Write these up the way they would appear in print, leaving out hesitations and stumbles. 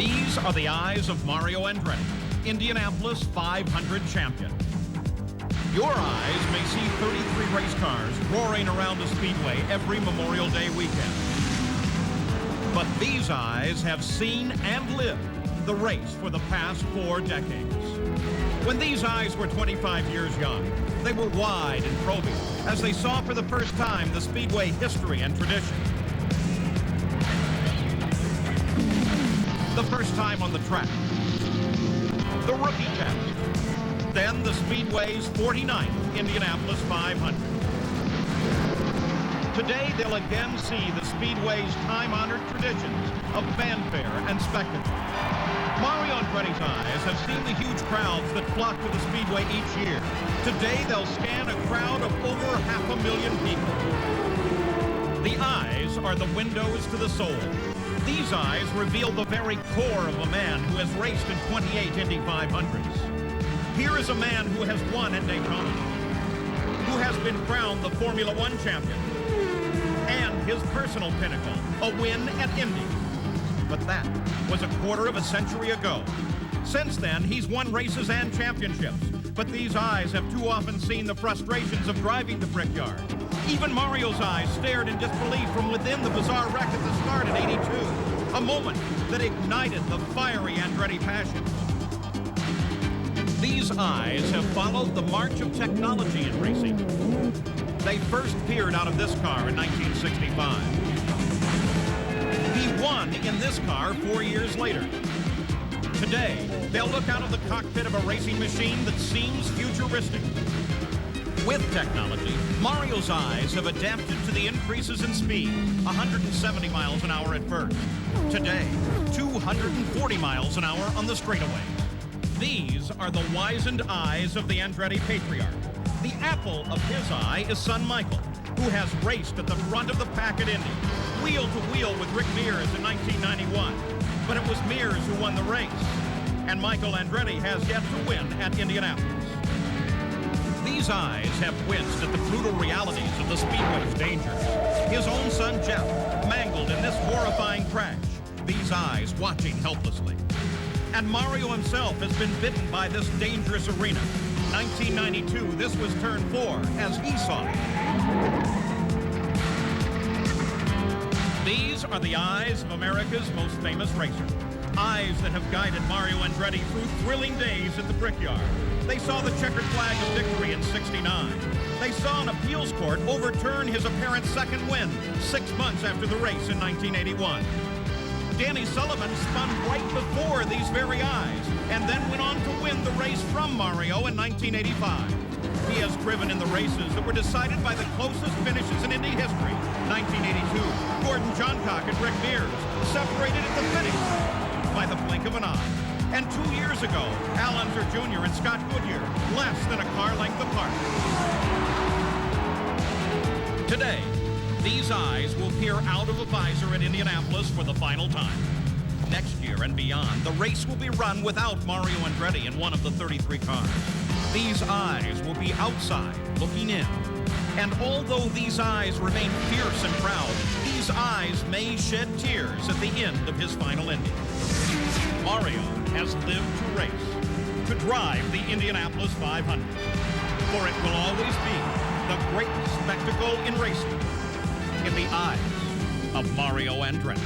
These are the eyes of Mario Andretti, Indianapolis 500 champion. Your eyes may see 33 race cars roaring around the speedway every Memorial Day weekend. But these eyes have seen and lived the race for the past 4 decades. When these eyes were 25 years young, they were wide and probing as they saw for the first time the speedway history and tradition. The first time on the track, the rookie test, then the Speedway's 49th Indianapolis 500. Today, they'll again see the Speedway's time-honored traditions of fanfare and spectacle. Mario Andretti's eyes have seen the huge crowds that flock to the Speedway each year. Today, they'll scan a crowd of over 500,000 people. The eyes are the windows to the soul. These eyes reveal the very core of a man who has raced in 28 Indy500s. Here is a man who has won at Daytona, who has been crowned the Formula One champion, and his personal pinnacle, a win at Indy. But that was a quarter of a century ago. Since then, he's won races and championships. But these eyes have too often seen the frustrations of driving the Brickyard. Even Mario's eyes stared in disbelief from within the bizarre wreck at the start in '82. A moment that ignited the fiery Andretti passion. These eyes have followed the march of technology in racing. They first peered out of this car in 1965. He won in this car 4 years later. Today, they'll look out of the cockpit of a racing machine that seems futuristic. With technology, Mario's eyes have adapted to the increases in speed, 170 miles an hour at first. Today, 240 miles an hour on the straightaway. These are the wizened eyes of the Andretti patriarch. The apple of his eye is son Michael, who has raced at the front of the pack at Indy, wheel to wheel with Rick Mears in 1991. But it was Mears who won the race, and Michael Andretti has yet to win at Indianapolis. These eyes have winced at the brutal realities of the Speedway's dangers. His own son, Jeff, mangled in this horrifying crash. These eyes watching helplessly. And Mario himself has been bitten by this dangerous arena. 1992, this was turn 4, as he saw it. These are the eyes of America's most famous racer. Eyes that have guided Mario Andretti through thrilling days at the Brickyard. They saw the checkered flag of victory in '69. They saw an appeals court overturn his apparent second win 6 months after the race in 1981. Danny Sullivan spun right before these very eyes and then went on to win the race from Mario in 1985. He has driven in the races that were decided by the closest finishes in Indy history. 1982, Gordon Johncock and Rick Mears separated at the finish by the blink of an eye. And 2 years ago, Al Unser Jr. and Scott Goodyear, less than a car length apart. Today, these eyes will peer out of a visor at Indianapolis for the final time. Next year and beyond, the race will be run without Mario Andretti in one of the 33 cars. These eyes will be outside, looking in. And although these eyes remain fierce and proud, these eyes may shed tears at the end of his final Indy. Mario has lived to race, to drive the Indianapolis 500. For it will always be the greatest spectacle in racing in the eyes of Mario Andretti.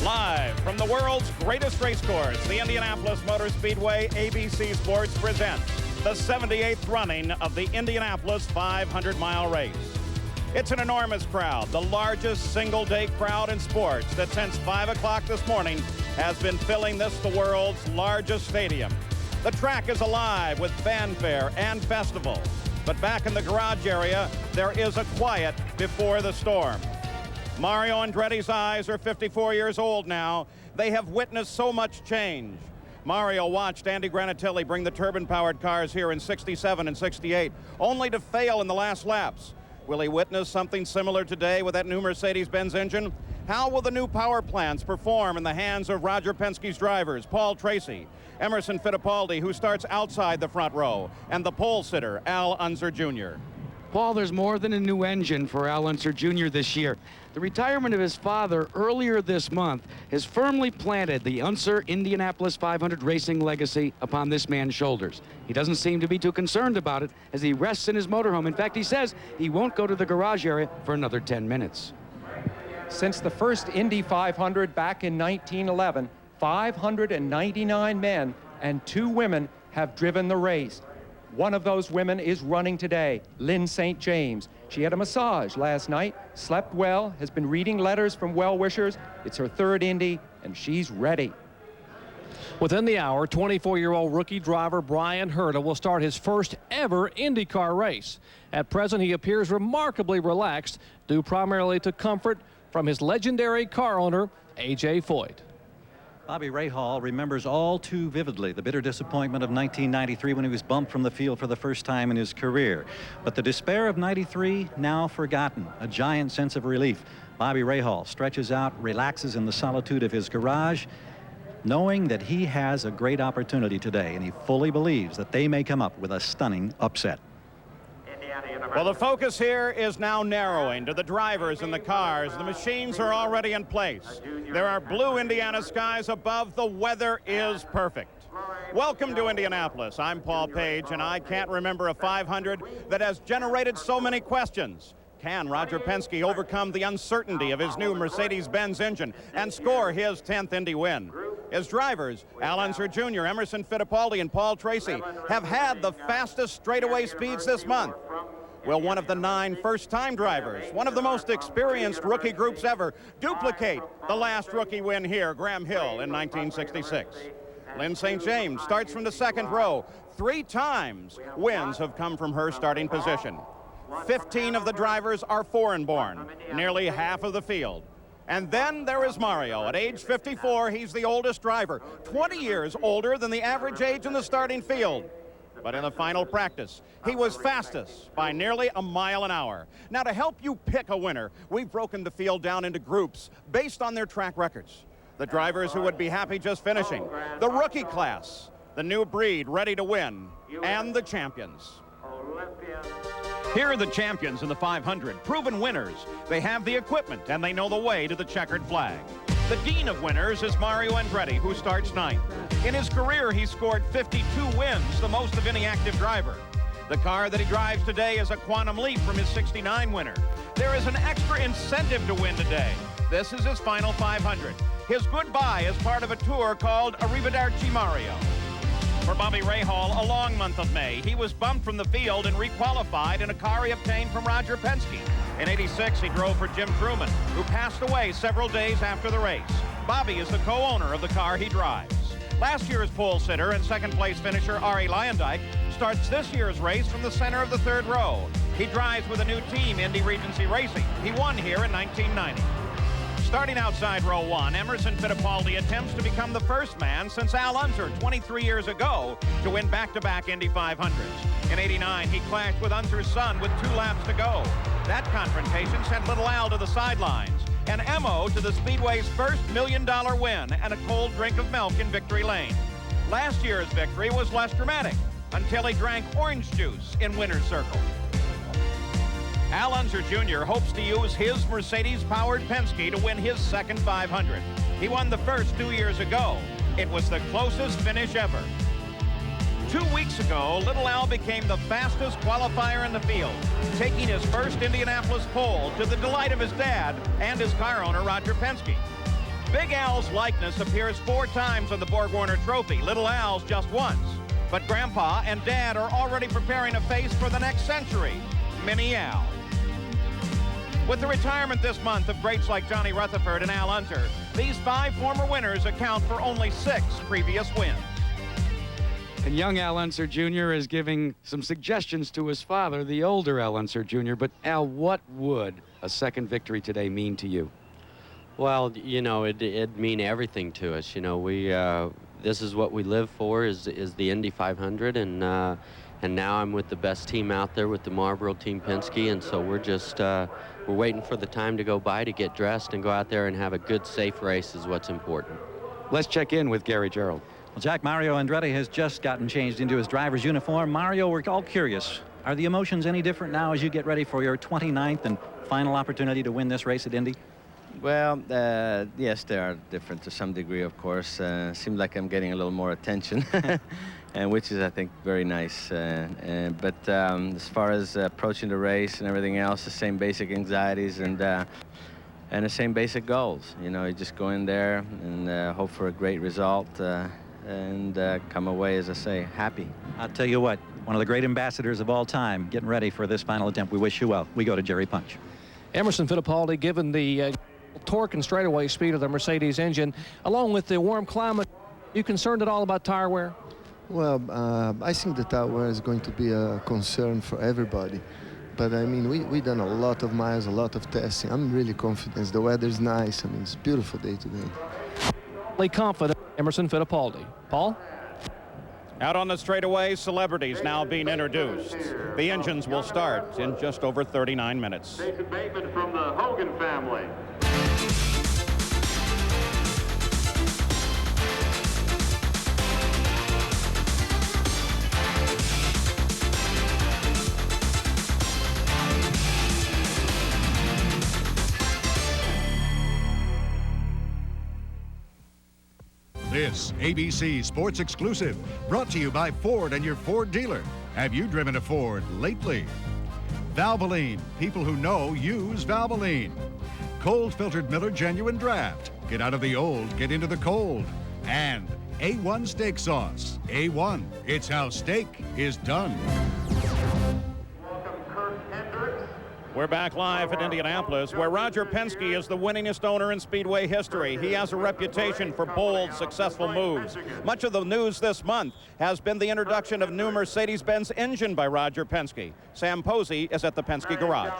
Live from the world's greatest race course, the Indianapolis Motor Speedway, ABC Sports presents the 78th running of the Indianapolis 500-mile race. It's an enormous crowd, the largest single-day crowd in sports that since 5 o'clock this morning has been filling the world's largest stadium. The track is alive with fanfare and festival. But back in the garage area, there is a quiet before the storm. Mario Andretti's eyes are 54 years old now. They have witnessed so much change. Mario watched Andy Granatelli bring the turbine-powered cars here in '67 and '68, only to fail in the last laps. Will he witness something similar today with that new Mercedes-Benz engine? How will the new power plants perform in the hands of Roger Penske's drivers, Paul Tracy, Emerson Fittipaldi, who starts outside the front row, and the pole sitter, Al Unser Jr.? Paul, there's more than a new engine for Al Unser Jr. this year. The retirement of his father earlier this month has firmly planted the Unser Indianapolis 500 racing legacy upon this man's shoulders. He doesn't seem to be too concerned about it as he rests in his motorhome. In fact, he says he won't go to the garage area for another 10 minutes. Since the first Indy 500 back in 1911, 599 men and 2 women have driven the race. One of those women is running today, Lynn St. James. She had a massage last night, slept well, has been reading letters from well-wishers. It's her 3rd Indy, and she's ready. Within the hour, 24-year-old rookie driver Brian Herta will start his first ever IndyCar race. At present, he appears remarkably relaxed, due primarily to comfort from his legendary car owner, A.J. Foyt. Bobby Rahal remembers all too vividly the bitter disappointment of 1993 when he was bumped from the field for the first time in his career. But the despair of '93 now forgotten, a giant sense of relief. Bobby Rahal stretches out, relaxes in the solitude of his garage, knowing that he has a great opportunity today, and he fully believes that they may come up with a stunning upset. Well, the focus here is now narrowing to the drivers and the cars. The machines are already in place. There are blue Indiana skies above. The weather is perfect. Welcome to Indianapolis. I'm Paul Page, and I can't remember a 500 that has generated so many questions. Can Roger Penske overcome the uncertainty of his new Mercedes-Benz engine and score his 10th Indy win? His drivers, Al Unser Jr., Emerson Fittipaldi, and Paul Tracy, have had the fastest straightaway speeds this month. Will one of the 9 first-time drivers, one of the most experienced rookie groups ever, duplicate the last rookie win here, Graham Hill, in 1966? Lynn St. James starts from the 2nd row. 3 times wins have come from her starting position. 15 of the drivers are foreign-born, nearly half of the field. And then there is Mario. At age 54, he's the oldest driver, 20 years older than the average age in the starting field. But in the final practice, he was fastest by nearly a mile an hour. Now, to help you pick a winner, we've broken the field down into groups based on their track records. The drivers who would be happy just finishing, the rookie class, the new breed ready to win, and the champions. Here are the champions in the 500, proven winners. They have the equipment, and they know the way to the checkered flag. The dean of winners is Mario Andretti, who starts 9th. In his career, he scored 52 wins, the most of any active driver. The car that he drives today is a quantum leap from his '69 winner. There is an extra incentive to win today. This is his final 500. His goodbye is part of a tour called Arrivederci Mario. For Bobby Rahal, a long month of May. He was bumped from the field and requalified in a car he obtained from Roger Penske. In '86, he drove for Jim Truman, who passed away several days after the race. Bobby is the co-owner of the car he drives. Last year's pole sitter and 2nd place finisher Arie Luyendyk starts this year's race from the center of the 3rd row. He drives with a new team, Indy Regency Racing. He won here in 1990. Starting outside row 1, Emerson Fittipaldi attempts to become the first man since Al Unser 23 years ago to win back-to-back Indy 500s. In '89, he clashed with Unser's son with 2 laps to go. That confrontation sent little Al to the sidelines and Emo to the Speedway's first $1 million win and a cold drink of milk in victory lane. Last year's victory was less dramatic until he drank orange juice in winner's circle. Al Unser Jr. hopes to use his Mercedes-powered Penske to win his 2nd 500. He won the first 2 years ago. It was the closest finish ever. 2 weeks ago, Little Al became the fastest qualifier in the field, taking his first Indianapolis pole to the delight of his dad and his car owner, Roger Penske. Big Al's likeness appears 4 times on the Borg-Warner Trophy, Little Al's just once. But Grandpa and Dad are already preparing a face for the next century, Mini Al. With the retirement this month of greats like Johnny Rutherford and Al Unser, these 5 former winners account for only 6 previous wins. And young Al Unser Jr. is giving some suggestions to his father, the older Al Unser Jr. But, Al, what would a 2nd victory today mean to you? Well, you know, it'd mean everything to us. You know, this is what we live for, is the Indy 500, and now I'm with the best team out there with the Marlboro Team Penske, and so we're just we're waiting for the time to go by to get dressed and go out there and have a good, safe race is what's important. Let's check in with Gary Gerald. Well, Jack, Mario Andretti has just gotten changed into his driver's uniform. Mario, we're all curious. Are the emotions any different now as you get ready for your 29th and final opportunity to win this race at Indy? Well, yes, they are different to some degree, of course. Seems like I'm getting a little more attention, and which is, I think, very nice. But as far as approaching the race and everything else, the same basic anxieties and the same basic goals. You know, you just go in there and hope for a great result and come away, as I say, happy. I'll tell you what, one of the great ambassadors of all time, getting ready for this final attempt. We wish you well. We go to Jerry Punch. Emerson Fittipaldi, given the torque and straightaway speed of the Mercedes engine, along with the warm climate, you concerned at all about tire wear? Well, I think the tire wear is going to be a concern for everybody. But I mean, we've done a lot of miles, a lot of testing. I'm really confident. The weather's nice. I mean, it's a beautiful day today. Confident, Emerson Fittipaldi. Paul? Out on the straightaway, celebrities now being introduced. The engines will start in just over 39 minutes. Jason Bateman from the Hogan family. This ABC Sports Exclusive, brought to you by Ford and your Ford dealer. Have you driven a Ford lately? Valvoline, people who know use Valvoline. Cold filtered Miller Genuine Draft. Get out of the old, get into the cold. And A1 steak sauce. A1, it's how steak is done. We're back live at Indianapolis, where Roger Penske is the winningest owner in Speedway history. He has a reputation for bold, successful moves. Much of the news this month has been the introduction of new Mercedes-Benz engine by Roger Penske. Sam Posey is at the Penske garage.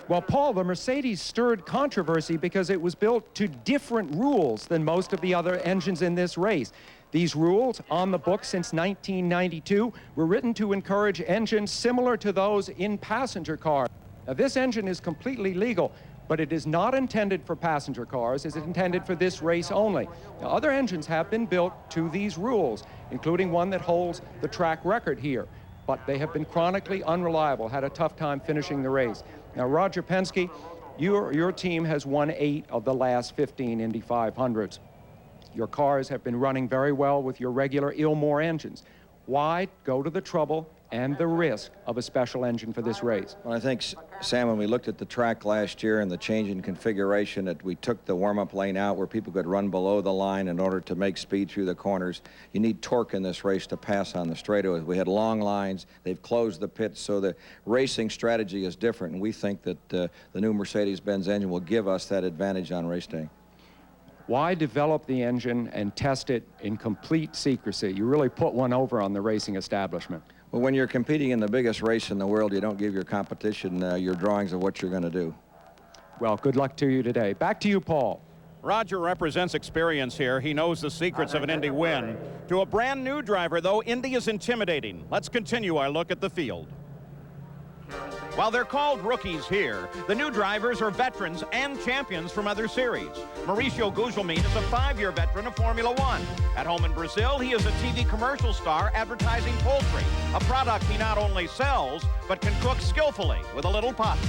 Well, Paul, the Mercedes stirred controversy because it was built to different rules than most of the other engines in this race. These rules, on the books since 1992, were written to encourage engines similar to those in passenger cars. Now, this engine is completely legal, but it is not intended for passenger cars. It's intended for this race only. Now, other engines have been built to these rules, including one that holds the track record here, but they have been chronically unreliable, had a tough time finishing the race. Now, Roger Penske, your team has won 8 of the last 15 Indy 500s. Your cars have been running very well with your regular Ilmor engines. Why go to the trouble and the risk of a special engine for this race? Well, I think, Sam, when we looked at the track last year and the change in configuration, that we took the warm-up lane out where people could run below the line in order to make speed through the corners. You need torque in this race to pass on the straightaways. We had long lines. They've closed the pits, so the racing strategy is different, and we think that the new Mercedes-Benz engine will give us that advantage on race day. Why develop the engine and test it in complete secrecy? You really put one over on the racing establishment. Well, when you're competing in the biggest race in the world, you don't give your competition your drawings of what you're going to do. Well, good luck to you today. Back to you, Paul. Roger represents experience here. He knows the secrets of an Indy win. To a brand new driver, though, Indy is intimidating. Let's continue our look at the field. While they're called rookies here, the new drivers are veterans and champions from other series. Mauricio Gugelmin is a 5-year veteran of Formula One. At home in Brazil, he is a TV commercial star advertising poultry, a product he not only sells, but can cook skillfully with a little pasta.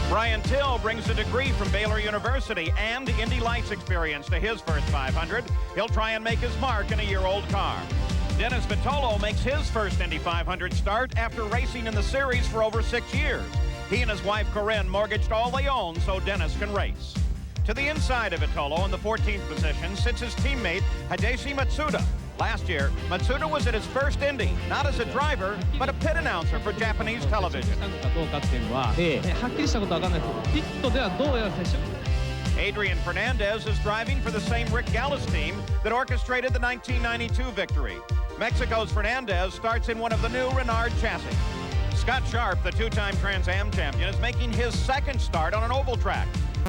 Brian Till brings a degree from Baylor University and Indy Lights experience to his first 500. He'll try and make his mark in a year-old car. Dennis Vitolo makes his first Indy 500 start after racing in the series for over 6 years. He and his wife Corinne mortgaged all they own so Dennis can race. To the inside of Vitolo in the 14th position sits his teammate Hideshi Matsuda. Last year, Matsuda was at his first Indy, not as a driver, but a pit announcer for Japanese television. Adrian Fernandez is driving for the same Rick Gallis team that orchestrated the 1992 victory. Mexico's Fernandez starts in one of the new Renard chassis. Scott Sharp, the 2-time Trans Am champion, is making his second start on an oval track.